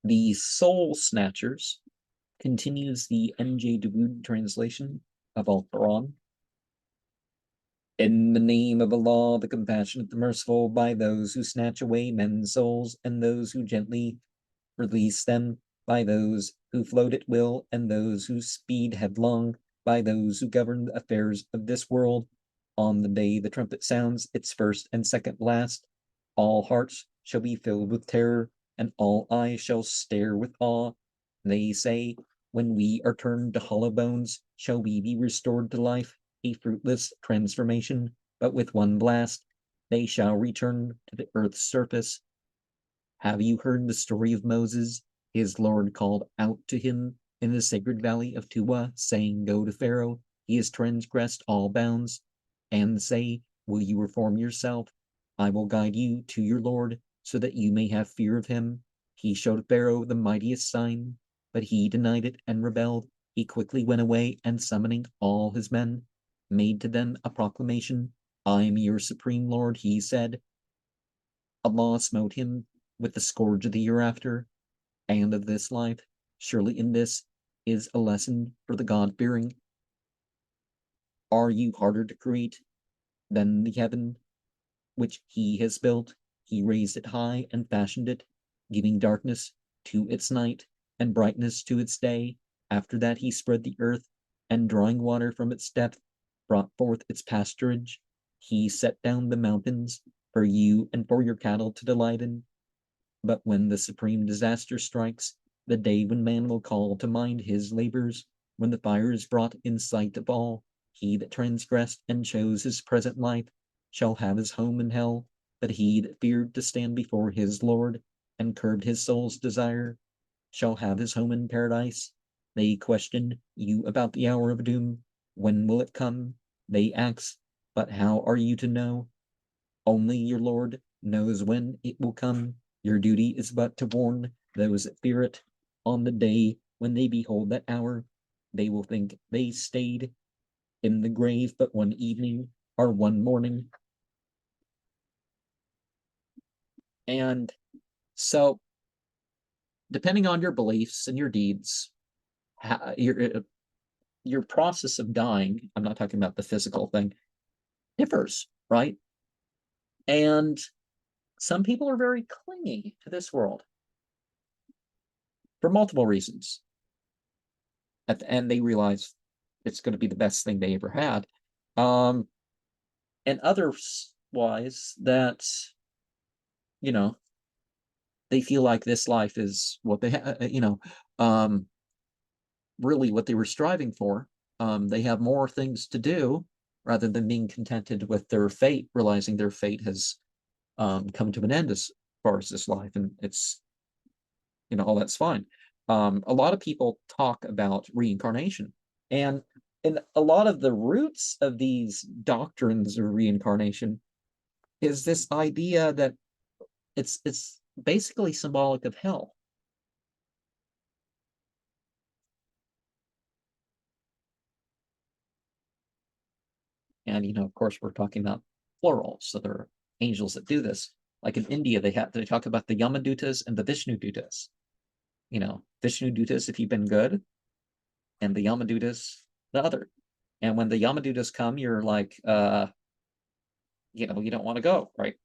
The Soul-Snatchers continues the N.J. Dawood translation of Al-Quran. In the name of Allah, the compassionate, the merciful, by those who snatch away men's souls and those who gently release them, by those who float at will and those who speed headlong, by those who govern the affairs of this world. On the day the trumpet sounds its first and second blast, all hearts shall be filled with terror, and all eyes shall stare with awe. They say, when we are turned to hollow bones, shall we be restored to life, a fruitless transformation, but with one blast, they shall return to the earth's surface. Have you heard the story of Moses? His Lord called out to him in the sacred valley of Tuwa, saying, go to Pharaoh, he has transgressed all bounds, and say, will you reform yourself? I will guide you to your Lord, so that you may have fear of him. He showed Pharaoh the mightiest sign, but he denied it and rebelled. He quickly went away, and summoning all his men, made to them a proclamation. I am your supreme Lord, he said. Allah smote him with the scourge of the hereafter and of this life. Surely in this is a lesson for the God-fearing. Are you harder to create than the heaven which he has built? He raised it high and fashioned it, giving darkness to its night and brightness to its day. After that he spread the earth, and drawing water from its depth, brought forth its pasturage. He set down the mountains for you and for your cattle to delight in. But when the supreme disaster strikes, the day when man will call to mind his labors, when the fire is brought in sight of all, he that transgressed and chose his present life shall have his home in hell, but he that feared to stand before his Lord and curbed his soul's desire shall have his home in paradise. They question you about the hour of doom. When will it come? They ask, but how are you to know? Only your Lord knows when it will come. Your duty is but to warn those that fear it. On the day when they behold that hour, they will think they stayed in the grave but one evening or one morning. And so, depending on your beliefs and your deeds, your process of dying, I'm not talking about the physical thing, differs, right? And some people are very clingy to this world for multiple reasons. At the end, they realize it's going to be the best thing they ever had. And others wise that, you know, they feel like this life is what they really what they were striving for. They have more things to do rather than being contented with their fate, realizing their fate has come to an end as far as this life, and it's, all that's fine. A lot of people talk about reincarnation, and a lot of the roots of these doctrines of reincarnation is this idea that it's basically symbolic of hell. And of course, we're talking about plural, so there are angels that do this. Like in India, they talk about the Yamadutas and the Vishnu Dutas. Vishnu Dutas if you've been good, and the Yamadutas the other. And when the Yamadutas come, you're like, you don't want to go, right?